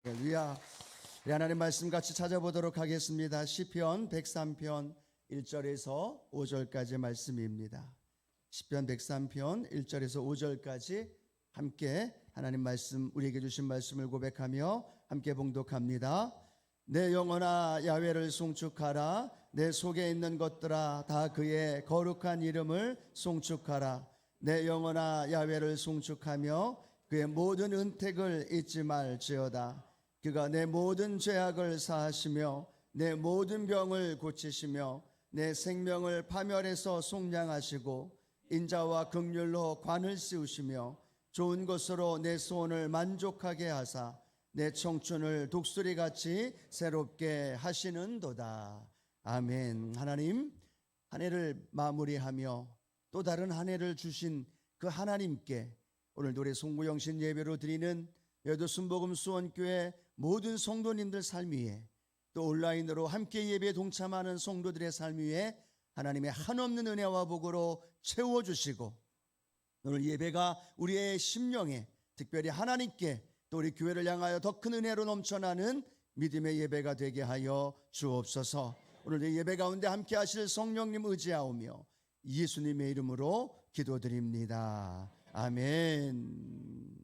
할렐루야. 우리 하나님 말씀 같이 찾아보도록 하겠습니다. 시편 103편 1절에서 5절까지 말씀입니다. 시편 103편 1절에서 5절까지 함께 하나님 말씀, 우리에게 주신 말씀을 고백하며 함께 봉독합니다. 내 영혼아 야훼를 송축하라. 내 속에 있는 것들아 다 그의 거룩한 이름을 송축하라. 내 영혼아 야훼를 송축하며 그의 모든 은택을 잊지 말지어다. 그가 내 모든 죄악을 사하시며 내 모든 병을 고치시며 내 생명을 파멸해서 속량하시고 인자와 긍휼로 관을 씌우시며 좋은 것으로 내 소원을 만족하게 하사 내 청춘을 독수리같이 새롭게 하시는도다. 아멘. 하나님, 한 해를 마무리하며 또 다른 한 해를 주신 그 하나님께 오늘 노래 송구영신 예배로 드리는 여도 순복음 수원교회 모든 성도님들 삶 위에 또 온라인으로 함께 예배에 동참하는 성도들의 삶 위에 하나님의 한없는 은혜와 복으로 채워주시고 오늘 예배가 우리의 심령에 특별히 하나님께 또 우리 교회를 향하여 더 큰 은혜로 넘쳐나는 믿음의 예배가 되게 하여 주옵소서. 오늘 예배 가운데 함께 하실 성령님 의지하오며 예수님의 이름으로 기도드립니다. 아멘.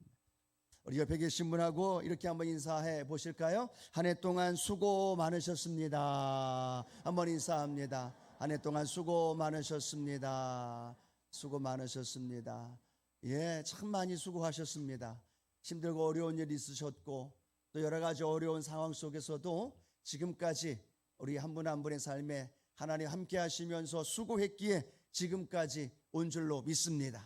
우리 옆에 계신 분하고 이렇게 한번 인사해 보실까요? 한 해 동안 수고 많으셨습니다. 한번 인사합니다. 한 해 동안 수고 많으셨습니다. 수고 많으셨습니다. 예, 참 많이 수고하셨습니다. 힘들고 어려운 일 있으셨고 또 여러 가지 어려운 상황 속에서도 지금까지 우리 한 분 한 분의 삶에 하나님 함께 하시면서 수고했기에 지금까지 온 줄로 믿습니다.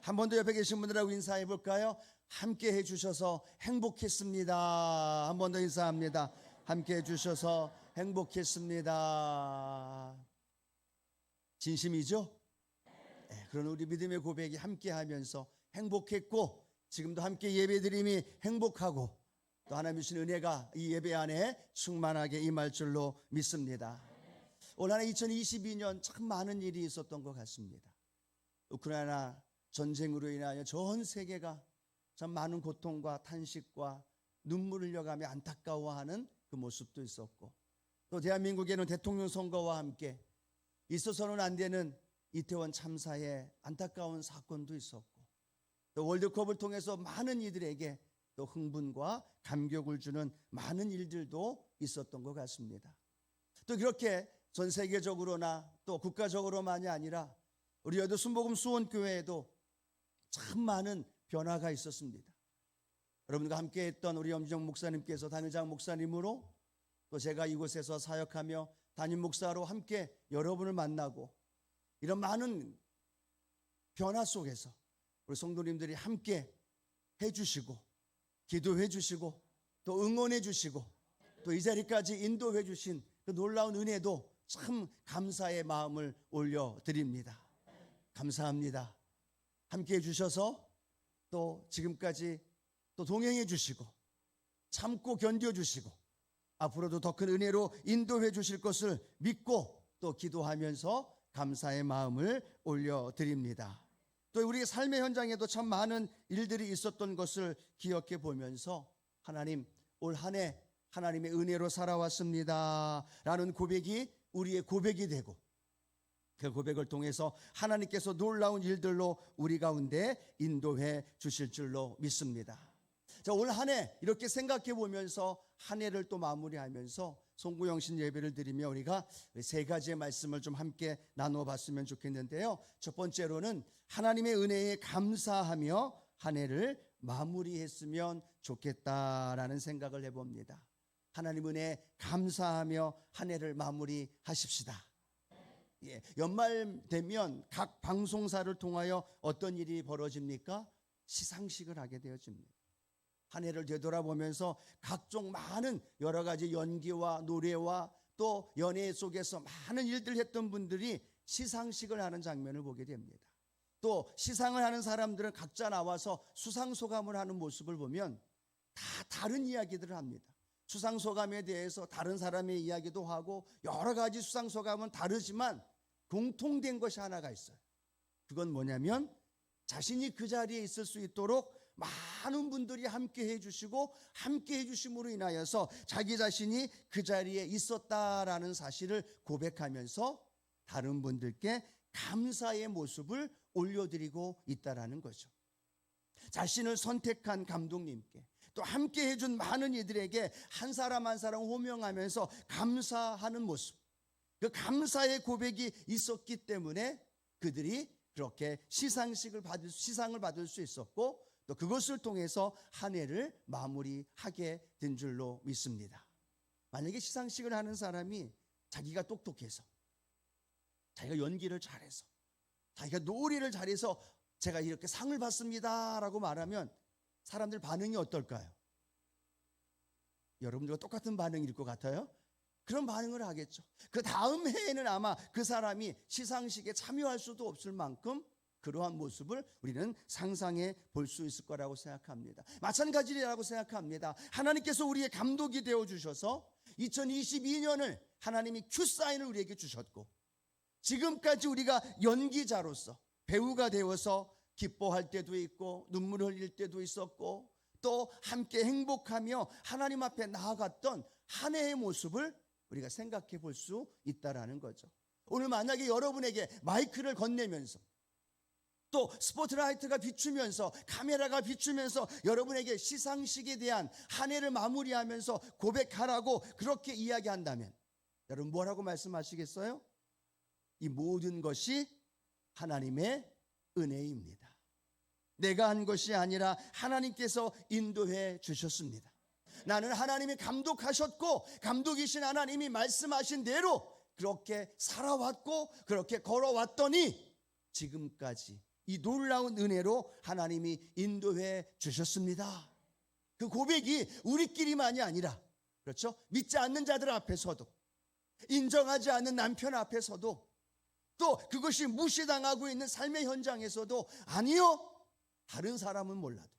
한 번 더 옆에 계신 분들하고 인사해 볼까요? 함께 해주셔서 행복했습니다. 한 번 더 인사합니다. 함께 해주셔서 행복했습니다. 진심이죠? 네, 그런 우리 믿음의 고백이 함께 하면서 행복했고 지금도 함께 예배드림이 행복하고 또 하나님 주신 은혜가 이 예배 안에 충만하게 임할 줄로 믿습니다. 올 한 해 2022년 참 많은 일이 있었던 것 같습니다. 우크라이나 전쟁으로 인하여 전 세계가 참 많은 고통과 탄식과 눈물을 흘려가며 안타까워하는 그 모습도 있었고 또 대한민국에는 대통령 선거와 함께 있어서는 안 되는 이태원 참사의 안타까운 사건도 있었고 또 월드컵을 통해서 많은 이들에게 또 흥분과 감격을 주는 많은 일들도 있었던 것 같습니다. 또 그렇게 전 세계적으로나 또 국가적으로만이 아니라 우리 여도 순복음 수원교회에도 참 많은 변화가 있었습니다. 여러분과 함께 했던 우리 염지정 목사님께서 담임장 목사님으로 또 제가 이곳에서 사역하며 담임 목사로 함께 여러분을 만나고 이런 많은 변화 속에서 우리 성도님들이 함께 해주시고 기도해 주시고 또 응원해 주시고 또 이 자리까지 인도해 주신 그 놀라운 은혜도 참 감사의 마음을 올려드립니다. 감사합니다. 함께 해주셔서 또 지금까지 또 동행해 주시고 참고 견뎌 주시고 앞으로도 더 큰 은혜로 인도해 주실 것을 믿고 또 기도하면서 감사의 마음을 올려드립니다. 또 우리의 삶의 현장에도 참 많은 일들이 있었던 것을 기억해 보면서 하나님 올 한 해 하나님의 은혜로 살아왔습니다 라는 고백이 우리의 고백이 되고 그 고백을 통해서 하나님께서 놀라운 일들로 우리 가운데 인도해 주실 줄로 믿습니다. 자, 올 한 해 이렇게 생각해 보면서 한 해를 또 마무리하면서 송구영신 예배를 드리며 우리가 세 가지의 말씀을 좀 함께 나눠봤으면 좋겠는데요. 첫 번째로는 하나님의 은혜에 감사하며 한 해를 마무리했으면 좋겠다라는 생각을 해봅니다. 하나님 은혜에 감사하며 한 해를 마무리하십시다. 예, 연말 되면 각 방송사를 통하여 어떤 일이 벌어집니까? 시상식을 하게 되어집니다. 한 해를 되돌아보면서 각종 많은 여러 가지 연기와 노래와 또 연예 속에서 많은 일들을 했던 분들이 시상식을 하는 장면을 보게 됩니다. 또 시상을 하는 사람들은 각자 나와서 수상소감을 하는 모습을 보면 다 다른 이야기들을 합니다. 수상소감에 대해서 다른 사람의 이야기도 하고 여러 가지 수상소감은 다르지만 공통된 것이 하나가 있어요. 그건 뭐냐면 자신이 그 자리에 있을 수 있도록 많은 분들이 함께 해주시고 함께 해주심으로 인하여서 자기 자신이 그 자리에 있었다라는 사실을 고백하면서 다른 분들께 감사의 모습을 올려드리고 있다라는 거죠. 자신을 선택한 감독님께 또 함께 해준 많은 이들에게 한 사람 한 사람 호명하면서 감사하는 모습, 그 감사의 고백이 있었기 때문에 그들이 그렇게 시상을 받을 수 있었고 또 그것을 통해서 한 해를 마무리하게 된 줄로 믿습니다. 만약에 시상식을 하는 사람이 자기가 똑똑해서, 자기가 연기를 잘해서, 자기가 놀이를 잘해서 제가 이렇게 상을 받습니다 라고 말하면 사람들 반응이 어떨까요? 여러분들과 똑같은 반응일 것 같아요? 그런 반응을 하겠죠. 그 다음 해에는 아마 그 사람이 시상식에 참여할 수도 없을 만큼 그러한 모습을 우리는 상상해 볼 수 있을 거라고 생각합니다. 마찬가지라고 생각합니다. 하나님께서 우리의 감독이 되어주셔서 2022년을 하나님이 큐사인을 우리에게 주셨고 지금까지 우리가 연기자로서 배우가 되어서 기뻐할 때도 있고 눈물을 흘릴 때도 있었고 또 함께 행복하며 하나님 앞에 나아갔던 한 해의 모습을 우리가 생각해 볼 수 있다라는 거죠. 오늘 만약에 여러분에게 마이크를 건네면서 또 스포트라이트가 비추면서 카메라가 비추면서 여러분에게 시상식에 대한 한 해를 마무리하면서 고백하라고 그렇게 이야기한다면 여러분 뭐라고 말씀하시겠어요? 이 모든 것이 하나님의 은혜입니다. 내가 한 것이 아니라 하나님께서 인도해 주셨습니다. 나는 하나님이 감독하셨고 감독이신 하나님이 말씀하신 대로 그렇게 살아왔고 그렇게 걸어왔더니 지금까지 이 놀라운 은혜로 하나님이 인도해 주셨습니다. 그 고백이 우리끼리만이 아니라 그렇죠? 믿지 않는 자들 앞에서도 인정하지 않는 남편 앞에서도 또 그것이 무시당하고 있는 삶의 현장에서도 아니요 다른 사람은 몰라도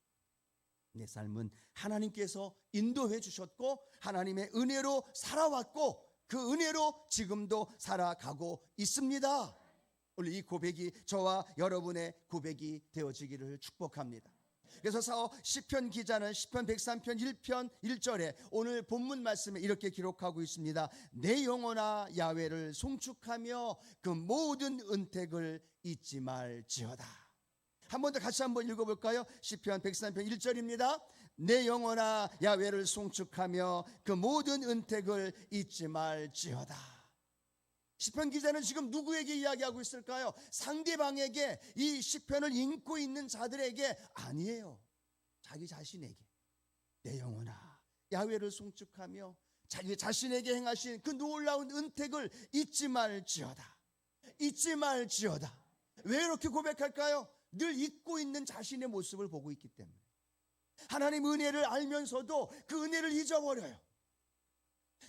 내 삶은 하나님께서 인도해 주셨고 하나님의 은혜로 살아왔고 그 은혜로 지금도 살아가고 있습니다. 오늘 이 고백이 저와 여러분의 고백이 되어지기를 축복합니다. 그래서 시편 기자는 시편 103편 1편 1절에 오늘 본문 말씀에 이렇게 기록하고 있습니다. 내 영혼아 야훼를 송축하며 그 모든 은택을 잊지 말지어다. 한 번 더 같이 한번 읽어볼까요? 시편 103편 1절입니다. 내 영혼아 야훼를 송축하며 그 모든 은택을 잊지 말지어다. 시편 기자는 지금 누구에게 이야기하고 있을까요? 상대방에게, 이 시편을 읽고 있는 자들에게 아니에요. 자기 자신에게. 내 영혼아 야훼를 송축하며 자기 자신에게 행하신 그 놀라운 은택을 잊지 말지어다. 잊지 말지어다. 왜 이렇게 고백할까요? 늘 잊고 있는 자신의 모습을 보고 있기 때문에. 하나님 은혜를 알면서도 그 은혜를 잊어버려요.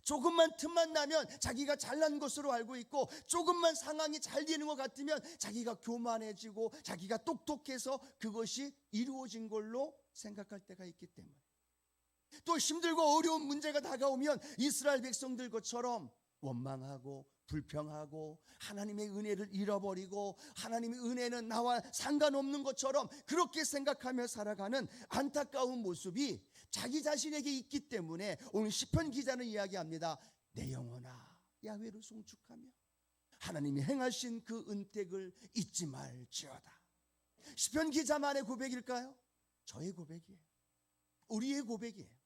조금만 틈만 나면 자기가 잘난 것으로 알고 있고 조금만 상황이 잘 되는 것 같으면 자기가 교만해지고 자기가 똑똑해서 그것이 이루어진 걸로 생각할 때가 있기 때문에. 또 힘들고 어려운 문제가 다가오면 이스라엘 백성들 것처럼 원망하고 불평하고 하나님의 은혜를 잃어버리고 하나님의 은혜는 나와 상관없는 것처럼 그렇게 생각하며 살아가는 안타까운 모습이 자기 자신에게 있기 때문에 오늘 시편 기자는 이야기합니다. 내 영혼아 야훼를 송축하며 하나님이 행하신 그 은택을 잊지 말지어다. 시편 기자만의 고백일까요? 저의 고백이에요. 우리의 고백이에요.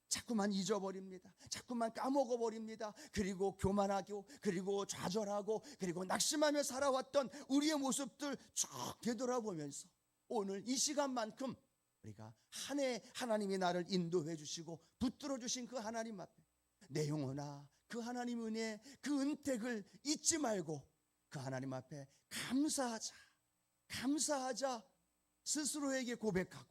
자꾸만 잊어버립니다. 자꾸만 까먹어버립니다. 그리고 교만하고 그리고 좌절하고 그리고 낙심하며 살아왔던 우리의 모습들 쭉 되돌아보면서 오늘 이 시간만큼 우리가 한 해 하나님이 나를 인도해 주시고 붙들어 주신 그 하나님 앞에 내 영혼아 그 하나님 은혜 그 은택을 잊지 말고 그 하나님 앞에 감사하자 스스로에게 고백하고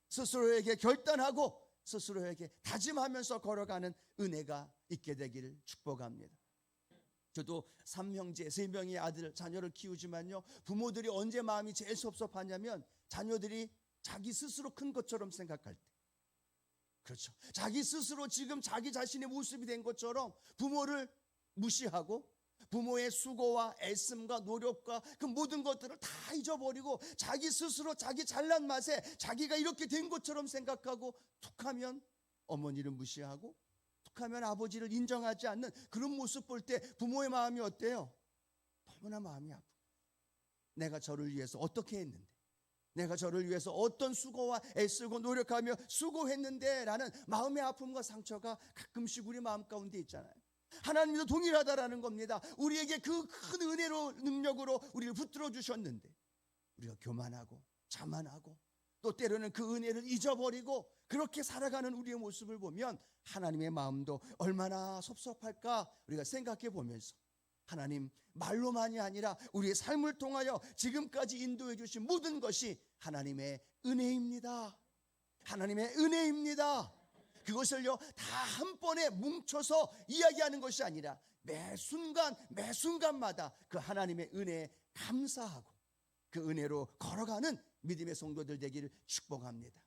스스로에게 결단하고 스스로에게 다짐하면서 걸어가는 은혜가 있게 되기를 축복합니다. 저도 3형제 3명의 아들 자녀를 키우지만요 부모들이 언제 마음이 제일 섭섭하냐면 자녀들이 자기 스스로 큰 것처럼 생각할 때. 그렇죠. 자기 스스로 지금 자기 자신의 모습이 된 것처럼 부모를 무시하고 부모의 수고와 애씀과 노력과 그 모든 것들을 다 잊어버리고 자기 스스로 자기 잘난 맛에 자기가 이렇게 된 것처럼 생각하고 툭하면 어머니를 무시하고 툭하면 아버지를 인정하지 않는 그런 모습 볼 때 부모의 마음이 어때요? 너무나 마음이 아프고, 내가 저를 위해서 어떻게 했는데, 내가 저를 위해서 어떤 수고와 애쓰고 노력하며 수고했는데 라는 마음의 아픔과 상처가 가끔씩 우리 마음 가운데 있잖아요. 하나님도 동일하다라는 겁니다. 우리에게 그 큰 은혜로 능력으로 우리를 붙들어 주셨는데 우리가 교만하고 자만하고 또 때로는 그 은혜를 잊어버리고 그렇게 살아가는 우리의 모습을 보면 하나님의 마음도 얼마나 섭섭할까 우리가 생각해 보면서, 하나님 말로만이 아니라 우리의 삶을 통하여 지금까지 인도해 주신 모든 것이 하나님의 은혜입니다. 하나님의 은혜입니다. 그것을요 다 한 번에 뭉쳐서 이야기하는 것이 아니라 매 순간 매 순간마다 그 하나님의 은혜에 감사하고 그 은혜로 걸어가는 믿음의 성도들 되기를 축복합니다.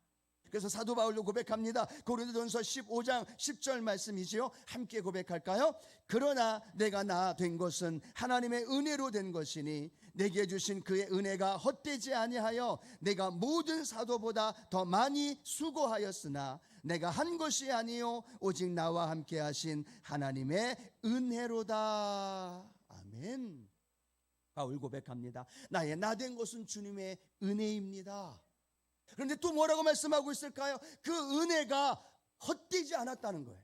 그래서 사도 바울도 고백합니다. 고린도전서 15장 10절 말씀이지요. 함께 고백할까요? 그러나 내가 나 된 것은 하나님의 은혜로 된 것이니 내게 주신 그의 은혜가 헛되지 아니하여 내가 모든 사도보다 더 많이 수고하였으나 내가 한 것이 아니요 오직 나와 함께 하신 하나님의 은혜로다. 아멘. 바울 고백합니다. 나의 나 된 것은 주님의 은혜입니다. 그런데 또 뭐라고 말씀하고 있을까요? 그 은혜가 헛되지 않았다는 거예요.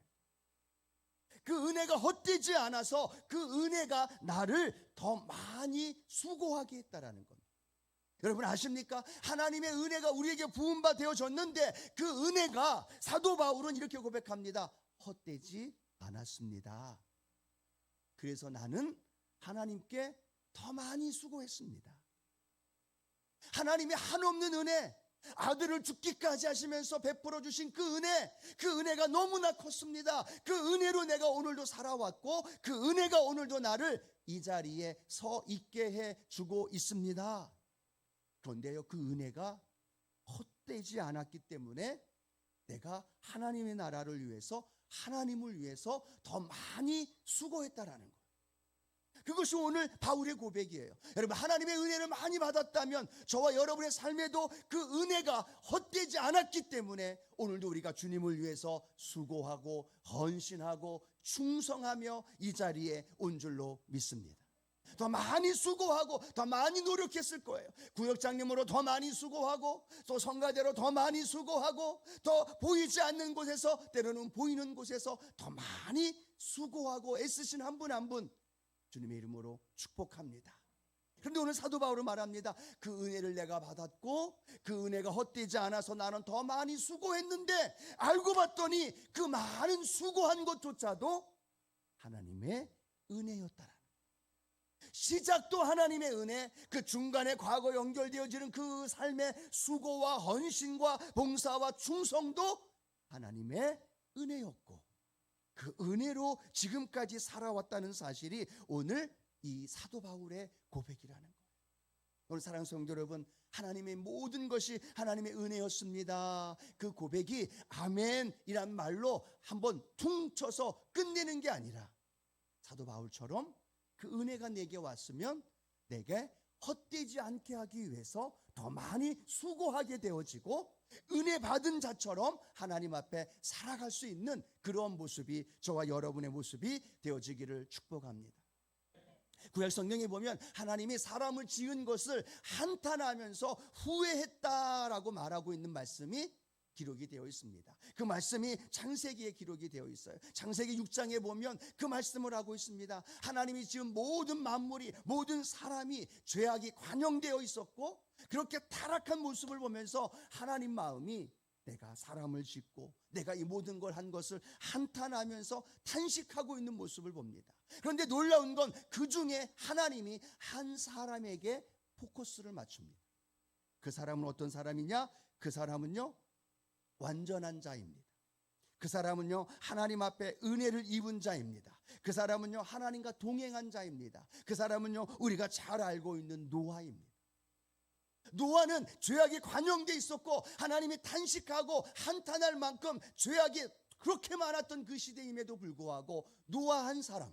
그 은혜가 헛되지 않아서 그 은혜가 나를 더 많이 수고하게 했다라는 겁니다. 여러분 아십니까? 하나님의 은혜가 우리에게 부음바 되어졌는데 그 은혜가 사도 바울은 이렇게 고백합니다. 헛되지 않았습니다. 그래서 나는 하나님께 더 많이 수고했습니다. 하나님의 한없는 은혜, 아들을 죽기까지 하시면서 베풀어 주신 그 은혜가 너무나 컸습니다. 그 은혜로 내가 오늘도 살아왔고 그 은혜가 오늘도 나를 이 자리에 서 있게 해 주고 있습니다. 그런데요, 그 은혜가 헛되지 않았기 때문에 내가 하나님의 나라를 위해서, 하나님을 위해서 더 많이 수고했다라는 거예요. 그것이 오늘 바울의 고백이에요. 여러분, 하나님의 은혜를 많이 받았다면 저와 여러분의 삶에도 그 은혜가 헛되지 않았기 때문에 오늘도 우리가 주님을 위해서 수고하고 헌신하고 충성하며 이 자리에 온 줄로 믿습니다. 더 많이 수고하고 더 많이 노력했을 거예요. 구역장님으로 더 많이 수고하고 또 성가대로 더 많이 수고하고 더 보이지 않는 곳에서 때로는 보이는 곳에서 더 많이 수고하고 애쓰신 한 분 한 분 주님의 이름으로 축복합니다. 그런데 오늘 사도 바울은 말합니다. 그 은혜를 내가 받았고 그 은혜가 헛되지 않아서 나는 더 많이 수고했는데 알고 봤더니 그 많은 수고한 것조차도 하나님의 은혜였다라. 시작도 하나님의 은혜, 그 중간에 과거 연결되어지는 그 삶의 수고와 헌신과 봉사와 충성도 하나님의 은혜였고 그 은혜로 지금까지 살아왔다는 사실이 오늘 이 사도 바울의 고백이라는 거예요. 오늘 사랑하는 성도 여러분, 하나님의 모든 것이 하나님의 은혜였습니다. 그 고백이 아멘이란 말로 한번 퉁쳐서 끝내는 게 아니라 사도 바울처럼 그 은혜가 내게 왔으면 내게 헛되지 않게 하기 위해서 더 많이 수고하게 되어지고 은혜 받은 자처럼 하나님 앞에 살아갈 수 있는 그런 모습이 저와 여러분의 모습이 되어지기를 축복합니다. 구약 성경에 보면 하나님이 사람을 지은 것을 한탄하면서 후회했다라고 말하고 있는 말씀이 기록이 되어 있습니다. 그 말씀이 창세기에 기록이 되어 있어요. 창세기 6장에 보면 그 말씀을 하고 있습니다. 하나님이 지은 모든 만물이, 모든 사람이 죄악이 관영되어 있었고 그렇게 타락한 모습을 보면서 하나님 마음이 내가 사람을 짓고 내가 이 모든 걸 한 것을 한탄하면서 탄식하고 있는 모습을 봅니다. 그런데 놀라운 건 그 중에 하나님이 한 사람에게 포커스를 맞춥니다. 그 사람은 어떤 사람이냐? 그 사람은요 완전한 자입니다. 그 사람은요 하나님 앞에 은혜를 입은 자입니다. 그 사람은요 하나님과 동행한 자입니다. 그 사람은요 우리가 잘 알고 있는 노아입니다. 노아는 죄악이 관영돼 있었고 하나님이 탄식하고 한탄할 만큼 죄악이 그렇게 많았던 그 시대임에도 불구하고 노아 한 사람,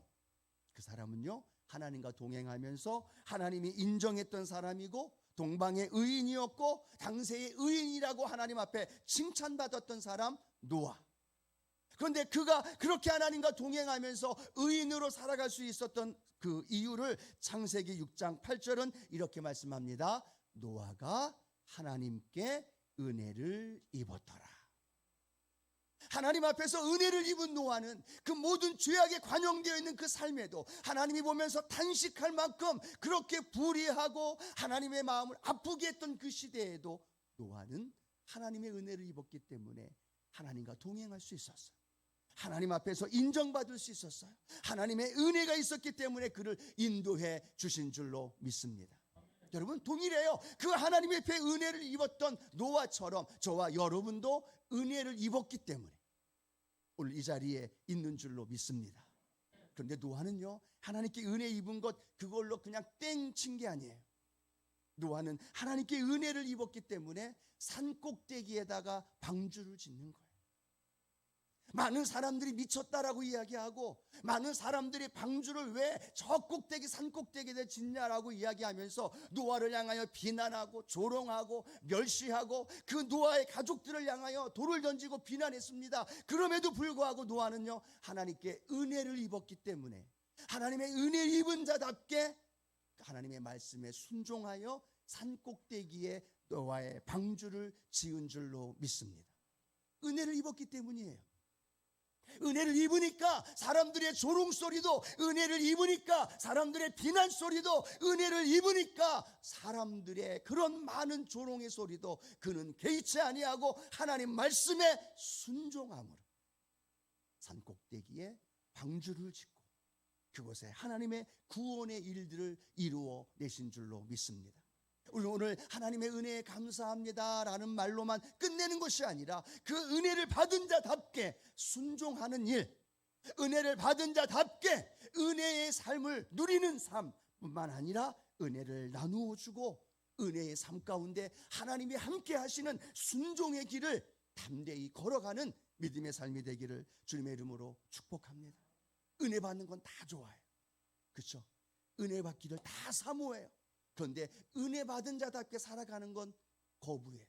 그 사람은요 하나님과 동행하면서 하나님이 인정했던 사람이고 동방의 의인이었고 당세의 의인이라고 하나님 앞에 칭찬받았던 사람 노아. 그런데 그가 그렇게 하나님과 동행하면서 의인으로 살아갈 수 있었던 그 이유를 창세기 6장 8절은 이렇게 말씀합니다. 노아가 하나님께 은혜를 입었더라. 하나님 앞에서 은혜를 입은 노아는 그 모든 죄악에 관영되어 있는 그 삶에도 하나님이 보면서 탄식할 만큼 그렇게 불의하고 하나님의 마음을 아프게 했던 그 시대에도 노아는 하나님의 은혜를 입었기 때문에 하나님과 동행할 수 있었어요. 하나님 앞에서 인정받을 수 있었어요. 하나님의 은혜가 있었기 때문에 그를 인도해 주신 줄로 믿습니다. 여러분, 동일해요. 그 하나님의 배 은혜를 입었던 노아처럼 저와 여러분도 은혜를 입었기 때문에 오늘 이 자리에 있는 줄로 믿습니다. 그런데 노아는요, 하나님께 은혜 입은 것 그걸로 그냥 땡 친 게 아니에요. 노아는 하나님께 은혜를 입었기 때문에 산 꼭대기에다가 방주를 짓는 거예요. 많은 사람들이 미쳤다라고 이야기하고 많은 사람들이 방주를 왜 저 꼭대기 산 꼭대기에 짓냐라고 이야기하면서 노아를 향하여 비난하고 조롱하고 멸시하고 그 노아의 가족들을 향하여 돌을 던지고 비난했습니다. 그럼에도 불구하고 노아는요, 하나님께 은혜를 입었기 때문에 하나님의 은혜 입은 자답게 하나님의 말씀에 순종하여 산 꼭대기에 노아의 방주를 지은 줄로 믿습니다. 은혜를 입었기 때문이에요. 은혜를 입으니까 사람들의 조롱 소리도, 은혜를 입으니까 사람들의 비난 소리도, 은혜를 입으니까 사람들의 그런 많은 조롱의 소리도 그는 개의치 아니하고 하나님 말씀에 순종함으로 산 꼭대기에 방주를 짓고 그곳에 하나님의 구원의 일들을 이루어 내신 줄로 믿습니다. 우리 오늘 하나님의 은혜에 감사합니다라는 말로만 끝내는 것이 아니라 그 은혜를 받은 자답게 순종하는 일, 은혜를 받은 자답게 은혜의 삶을 누리는 삶뿐만 아니라 은혜를 나누어 주고 은혜의 삶 가운데 하나님이 함께 하시는 순종의 길을 담대히 걸어가는 믿음의 삶이 되기를 주님의 이름으로 축복합니다. 은혜 받는 건 다 좋아요. 그렇죠? 은혜 받기를 다 사모해요. 그런데 은혜 받은 자답게 살아가는 건 거부예요.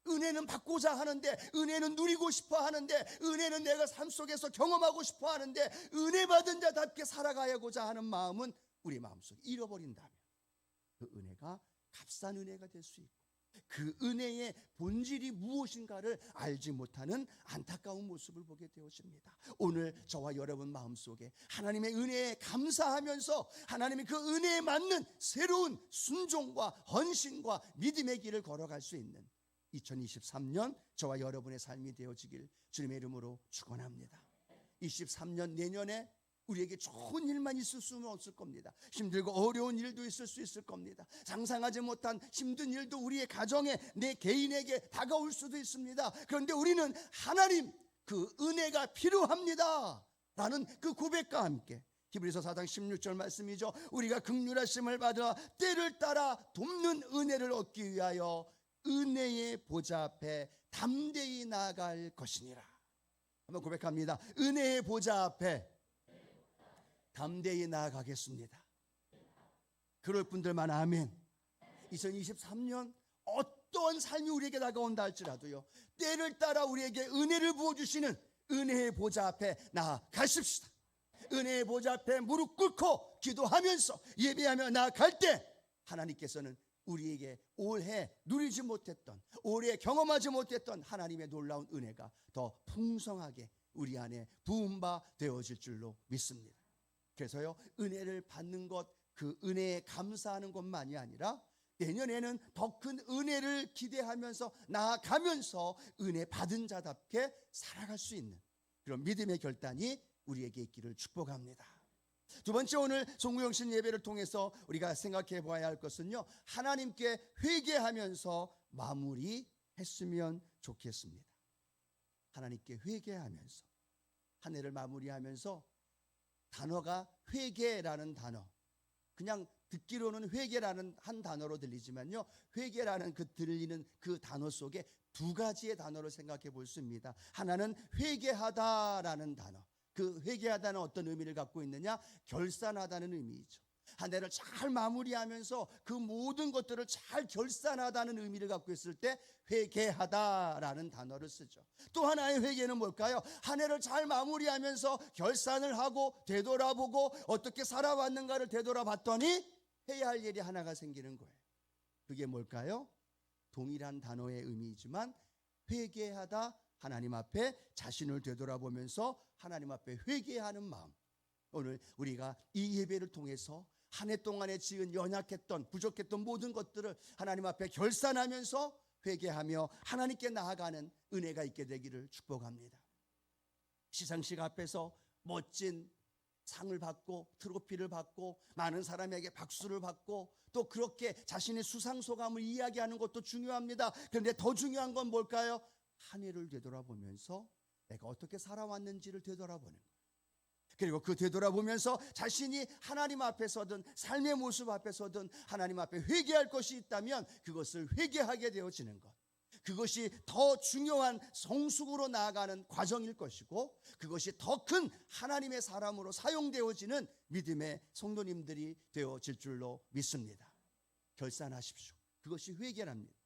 은혜는 받고자 하는데, 은혜는 누리고 싶어 하는데, 은혜는 내가 삶 속에서 경험하고 싶어 하는데, 은혜 받은 자답게 살아가고자 하는 마음은 우리 마음속에 잃어버린다면 그 은혜가 값싼 은혜가 될 수 있고 그 은혜의 본질이 무엇인가를 알지 못하는 안타까운 모습을 보게 되어집니다. 오늘 저와 여러분 마음속에 하나님의 은혜에 감사하면서 하나님의 그 은혜에 맞는 새로운 순종과 헌신과 믿음의 길을 걸어갈 수 있는 2023년 저와 여러분의 삶이 되어지길 주님의 이름으로 축원합니다. 23년 내년에 우리에게 좋은 일만 있을 수는 없을 겁니다. 힘들고 어려운 일도 있을 수 있을 겁니다. 상상하지 못한 힘든 일도 우리의 가정에, 내 개인에게 다가올 수도 있습니다. 그런데 우리는 하나님 그 은혜가 필요합니다 라는 그 고백과 함께 히브리서 4장 16절 말씀이죠. 우리가 긍휼하심을 받아 때를 따라 돕는 은혜를 얻기 위하여 은혜의 보좌 앞에 담대히 나아갈 것이니라. 한번 고백합니다. 은혜의 보좌 앞에 담대히 나아가겠습니다. 그럴 분들만 아멘. 2023년 어떤 삶이 우리에게 다가온다 할지라도요, 때를 따라 우리에게 은혜를 부어주시는 은혜의 보좌 앞에 나아가십시다. 은혜의 보좌 앞에 무릎 꿇고 기도하면서 예배하며 나아갈 때 하나님께서는 우리에게 올해 누리지 못했던, 올해 경험하지 못했던 하나님의 놀라운 은혜가 더 풍성하게 우리 안에 부음바 되어질 줄로 믿습니다. 그래서요, 은혜를 받는 것, 그 은혜에 감사하는 것만이 아니라 내년에는 더 큰 은혜를 기대하면서 나아가면서 은혜 받은 자답게 살아갈 수 있는 그런 믿음의 결단이 우리에게 있기를 축복합니다. 두 번째, 오늘 송구영신 예배를 통해서 우리가 생각해 보아야 할 것은요, 하나님께 회개하면서 마무리했으면 좋겠습니다. 하나님께 회개하면서 한 해를 마무리하면서 단어가 회개라는 단어, 그냥 듣기로는 회개라는 한 단어로 들리지만요, 회개라는 그 들리는 그 단어 속에 두 가지의 단어를 생각해 볼 수 있습니다. 하나는 회개하다라는 단어, 그 회개하다는 어떤 의미를 갖고 있느냐? 결산하다는 의미이죠. 한 해를 잘 마무리하면서 그 모든 것들을 잘 결산하다는 의미를 갖고 있을 때 회개하다라는 단어를 쓰죠. 또 하나의 회개는 뭘까요? 한 해를 잘 마무리하면서 결산을 하고 되돌아보고 어떻게 살아왔는가를 되돌아봤더니 해야 할 일이 하나가 생기는 거예요. 그게 뭘까요? 동일한 단어의 의미이지만 회개하다, 하나님 앞에 자신을 되돌아보면서 하나님 앞에 회개하는 마음. 오늘 우리가 이 예배를 통해서 한 해 동안에 지은 연약했던 부족했던 모든 것들을 하나님 앞에 결산하면서 회개하며 하나님께 나아가는 은혜가 있게 되기를 축복합니다. 시상식 앞에서 멋진 상을 받고 트로피를 받고 많은 사람에게 박수를 받고 또 그렇게 자신의 수상소감을 이야기하는 것도 중요합니다. 그런데 더 중요한 건 뭘까요? 한 해를 되돌아보면서 내가 어떻게 살아왔는지를 되돌아보는 거예요. 그리고 그 되돌아보면서 자신이 하나님 앞에서든 삶의 모습 앞에서든 하나님 앞에 회개할 것이 있다면 그것을 회개하게 되어지는 것, 그것이 더 중요한 성숙으로 나아가는 과정일 것이고 그것이 더 큰 하나님의 사람으로 사용되어지는 믿음의 성도님들이 되어질 줄로 믿습니다. 결산하십시오. 그것이 회개랍니다.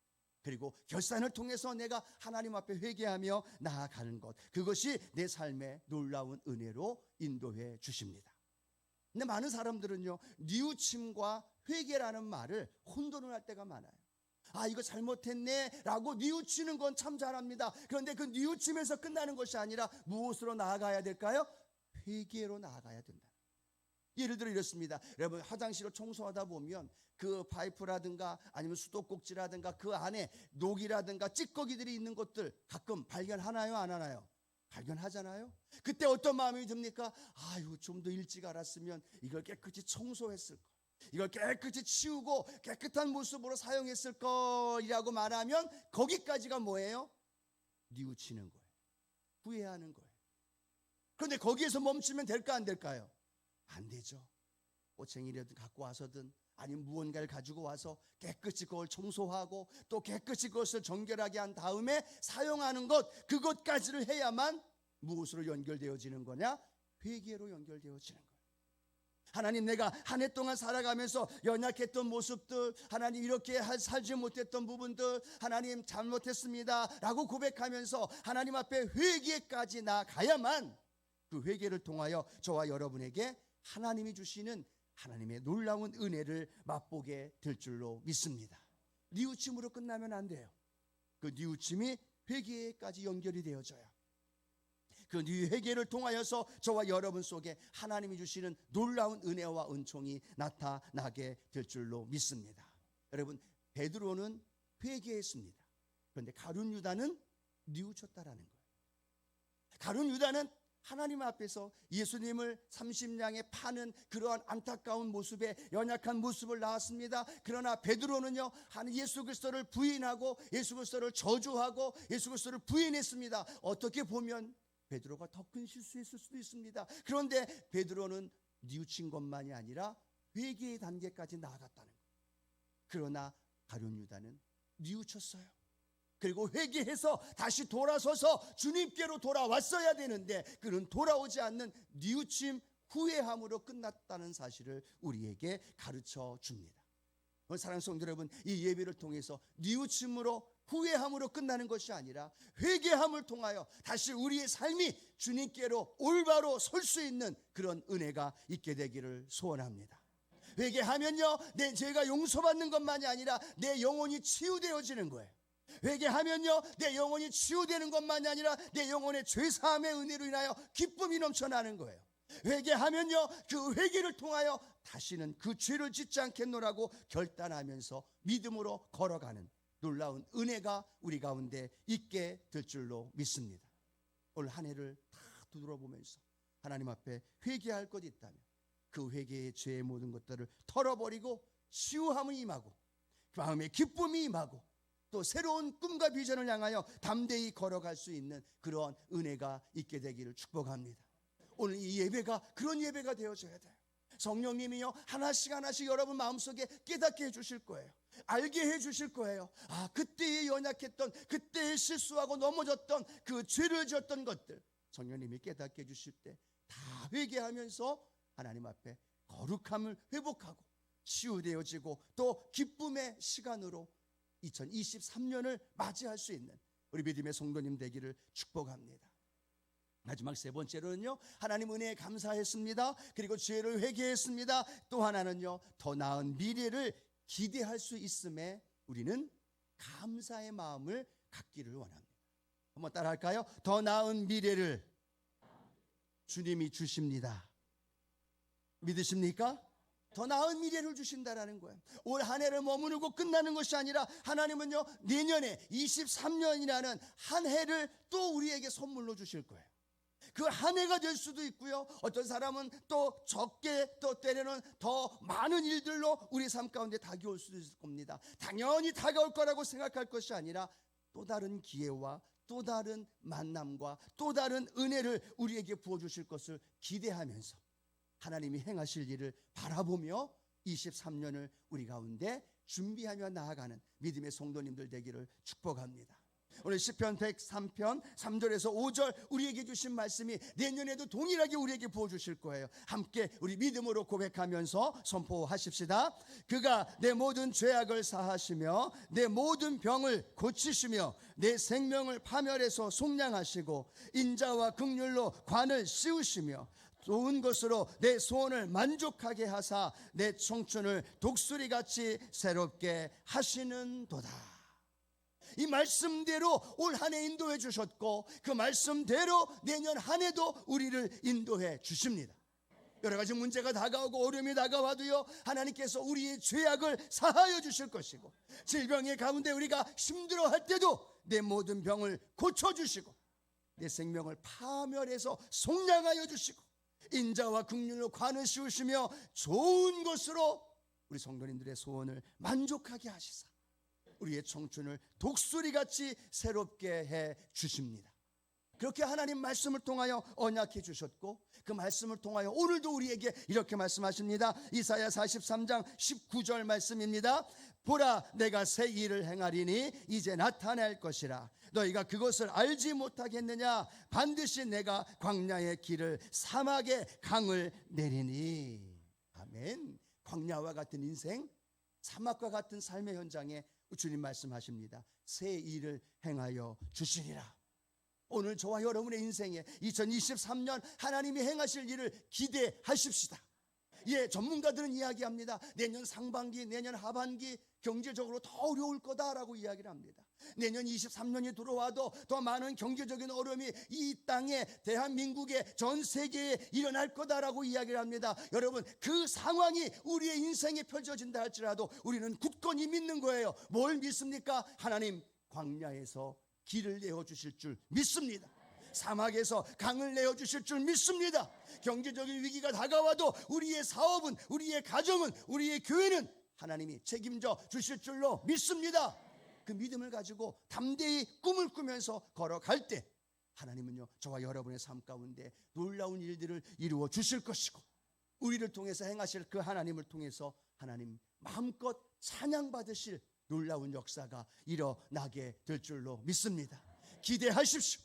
그리고 결산을 통해서 내가 하나님 앞에 회개하며 나아가는 것, 그것이 내 삶의 놀라운 은혜로 인도해 주십니다. 근데 많은 사람들은요, 뉘우침과 회개라는 말을 혼돈을 할 때가 많아요. 아, 이거 잘못했네 라고 뉘우치는 건 참 잘합니다. 그런데 그 뉘우침에서 끝나는 것이 아니라 무엇으로 나아가야 될까요? 회개로 나아가야 된다. 예를 들어 이렇습니다. 여러분, 화장실을 청소하다 보면 그 파이프라든가 아니면 수도꼭지라든가 그 안에 녹이라든가 찌꺼기들이 있는 것들 가끔 발견하나요? 안 하나요? 발견하잖아요. 그때 어떤 마음이 듭니까? 아유, 좀 더 일찍 알았으면 이걸 깨끗이 청소했을 걸, 이걸 깨끗이 치우고 깨끗한 모습으로 사용했을 거라고 말하면 거기까지가 뭐예요? 뉘우치는 거예요. 후회하는 거예요. 그런데 거기에서 멈추면 될까 안 될까요? 안 되죠. 꼬챙이라도 갖고 와서든 아니면 무언가를 가지고 와서 깨끗이 그걸 청소하고 또 깨끗이 그것을 정결하게 한 다음에 사용하는 것, 그것까지를 해야만 무엇으로 연결되어지는 거냐? 회개로 연결되어지는 거예요. 하나님, 내가 한 해 동안 살아가면서 연약했던 모습들, 하나님 이렇게 살지 못했던 부분들, 하나님 잘못했습니다 라고 고백하면서 하나님 앞에 회개까지 나가야만 그 회개를 통하여 저와 여러분에게 하나님이 주시는 하나님의 놀라운 은혜를 맛보게 될 줄로 믿습니다. 뉘우침으로 끝나면 안 돼요. 그 뉘우침이 회개까지 연결이 되어져요. 그 회개를 통하여서 저와 여러분 속에 하나님이 주시는 놀라운 은혜와 은총이 나타나게 될 줄로 믿습니다. 여러분, 베드로는 회개했습니다. 그런데 가룟 유다는 뉘우쳤다라는 거예요. 가룟 유다는 하나님 앞에서 예수님을 30냥에 파는 그러한 안타까운 모습에 연약한 모습을 나왔습니다. 그러나 베드로는요, 예수 그리스도를 부인하고 예수 그리스도를 저주하고 예수 그리스도를 부인했습니다. 어떻게 보면 베드로가 더 큰 실수했을 수도 있습니다. 그런데 베드로는 뉘우친 것만이 아니라 회개의 단계까지 나아갔다는 거예요. 그러나 가룟 유다는 뉘우쳤어요. 그리고 회개해서 다시 돌아서서 주님께로 돌아왔어야 되는데 그는 돌아오지 않는 뉘우침, 후회함으로 끝났다는 사실을 우리에게 가르쳐 줍니다. 사랑하는 성도 여러분, 이 예배를 통해서 뉘우침으로 후회함으로 끝나는 것이 아니라 회개함을 통하여 다시 우리의 삶이 주님께로 올바로 설 수 있는 그런 은혜가 있게 되기를 소원합니다. 회개하면요, 내 죄가 용서받는 것만이 아니라 내 영혼이 치유되어지는 거예요. 회개하면요, 내 영혼이 치유되는 것만이 아니라 내 영혼의 죄사함의 은혜로 인하여 기쁨이 넘쳐나는 거예요. 회개하면요, 그 회개를 통하여 다시는 그 죄를 짓지 않겠노라고 결단하면서 믿음으로 걸어가는 놀라운 은혜가 우리 가운데 있게 될 줄로 믿습니다. 올 한 해를 다 두드려보면서 하나님 앞에 회개할 것 있다면 그 회개의 죄의 모든 것들을 털어버리고 치유함이 임하고 마음의 기쁨이 임하고 또 새로운 꿈과 비전을 향하여 담대히 걸어갈 수 있는 그런 은혜가 있게 되기를 축복합니다. 오늘 이 예배가 그런 예배가 되어져야 돼요. 성령님이요, 하나씩 하나씩 여러분 마음속에 깨닫게 해주실 거예요. 알게 해주실 거예요. 아, 그때의 연약했던, 그때의 실수하고 넘어졌던 그 죄를 지었던 것들 성령님이 깨닫게 해주실 때 다 회개하면서 하나님 앞에 거룩함을 회복하고 치유되어지고 또 기쁨의 시간으로 2023년을 맞이할 수 있는 우리 믿음의 성도님 되기를 축복합니다. 마지막 세 번째로는요, 하나님 은혜에 감사했습니다. 그리고 죄를 회개했습니다. 또 하나는요, 더 나은 미래를 기대할 수 있음에 우리는 감사의 마음을 갖기를 원합니다. 한번 따라 할까요? 더 나은 미래를 주님이 주십니다. 믿으십니까? 더 나은 미래를 주신다라는 거예요. 올 한 해를 머무르고 끝나는 것이 아니라 하나님은요, 내년에 23년이라는 한 해를 또 우리에게 선물로 주실 거예요. 그 한 해가 될 수도 있고요, 어떤 사람은 또 적게, 또 때로는 더 많은 일들로 우리 삶 가운데 다가올 수도 있을 겁니다. 당연히 다가올 거라고 생각할 것이 아니라 또 다른 기회와 또 다른 만남과 또 다른 은혜를 우리에게 부어주실 것을 기대하면서 하나님이 행하실 일을 바라보며 23년을 우리 가운데 준비하며 나아가는 믿음의 성도님들 되기를 축복합니다. 오늘 시편 103편 3절에서 5절 우리에게 주신 말씀이 내년에도 동일하게 우리에게 부어주실 거예요. 함께 우리 믿음으로 고백하면서 선포하십시다. 그가 내 모든 죄악을 사하시며 내 모든 병을 고치시며 내 생명을 파멸해서 속량하시고 인자와 긍휼로 관을 씌우시며 좋은 것으로 내 소원을 만족하게 하사 내 청춘을 독수리같이 새롭게 하시는도다. 이 말씀대로 올 한 해 인도해 주셨고 그 말씀대로 내년 한 해도 우리를 인도해 주십니다. 여러 가지 문제가 다가오고 어려움이 다가와도요, 하나님께서 우리의 죄악을 사하여 주실 것이고 질병의 가운데 우리가 힘들어할 때도 내 모든 병을 고쳐주시고 내 생명을 파멸해서 속량하여 주시고 인자와 긍휼로 관을 씌우시며 좋은 것으로 우리 성도님들의 소원을 만족하게 하시사 우리의 청춘을 독수리같이 새롭게 해 주십니다. 그렇게 하나님 말씀을 통하여 언약해 주셨고 그 말씀을 통하여 오늘도 우리에게 이렇게 말씀하십니다. 이사야 43장 19절 말씀입니다. 보라, 내가 새 일을 행하리니 이제 나타날 것이라. 너희가 그것을 알지 못하겠느냐? 반드시 내가 광야의 길을 사막의 강을 내리니. 아멘. 광야와 같은 인생, 사막과 같은 삶의 현장에 주님 말씀하십니다. 새 일을 행하여 주시리라. 오늘 저와 여러분의 인생에 2023년 하나님이 행하실 일을 기대하십시다. 예, 전문가들은 이야기합니다. 내년 상반기, 내년 하반기 경제적으로 더 어려울 거다라고 이야기를 합니다. 내년 23년이 들어와도 더 많은 경제적인 어려움이 이 땅에, 대한민국에, 전 세계에 일어날 거다라고 이야기를 합니다. 여러분, 그 상황이 우리의 인생에 펼쳐진다 할지라도 우리는 굳건히 믿는 거예요. 뭘 믿습니까? 하나님 광야에서 길을 내어주실 줄 믿습니다. 사막에서 강을 내어주실 줄 믿습니다. 경제적인 위기가 다가와도 우리의 사업은, 우리의 가정은, 우리의 교회는 하나님이 책임져 주실 줄로 믿습니다. 그 믿음을 가지고 담대히 꿈을 꾸면서 걸어갈 때 하나님은요, 저와 여러분의 삶 가운데 놀라운 일들을 이루어 주실 것이고 우리를 통해서 행하실 그 하나님을 통해서 하나님 마음껏 찬양받으실 놀라운 역사가 일어나게 될 줄로 믿습니다. 기대하십시오.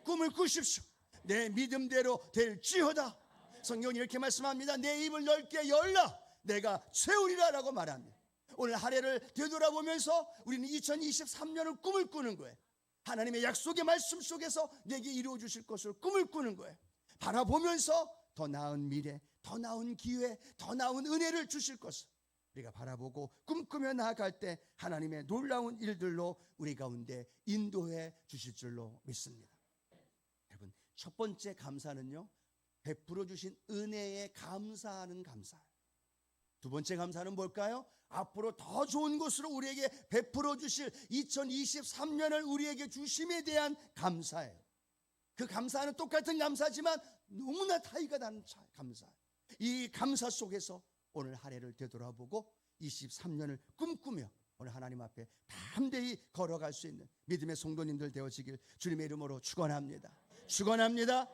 꿈을 꾸십시오. 내 믿음대로 될지어다. 성경이 이렇게 말씀합니다. 내 입을 넓게 열라 내가 채우리라 라고 말합니다. 오늘 한 해를 되돌아보면서 우리는 2023년을 꿈을 꾸는 거예요. 하나님의 약속의 말씀 속에서 내게 이루어 주실 것을 꿈을 꾸는 거예요. 바라보면서 더 나은 미래, 더 나은 기회, 더 나은 은혜를 주실 것을 우리가 바라보고 꿈꾸며 나아갈 때 하나님의 놀라운 일들로 우리 가운데 인도해 주실 줄로 믿습니다. 여러분, 첫 번째 감사는요, 베풀어 주신 은혜에 감사하는 감사예요. 두 번째 감사는 뭘까요? 앞으로 더 좋은 것으로 우리에게 베풀어 주실 2023년을 우리에게 주심에 대한 감사예요. 그 감사는 똑같은 감사지만 너무나 차이가 나는 감사예요. 이 감사 속에서 오늘 한 해를 되돌아보고 23년을 꿈꾸며 오늘 하나님 앞에 담대히 걸어갈 수 있는 믿음의 성도님들 되어지길 주님의 이름으로 축원합니다. 축원합니다.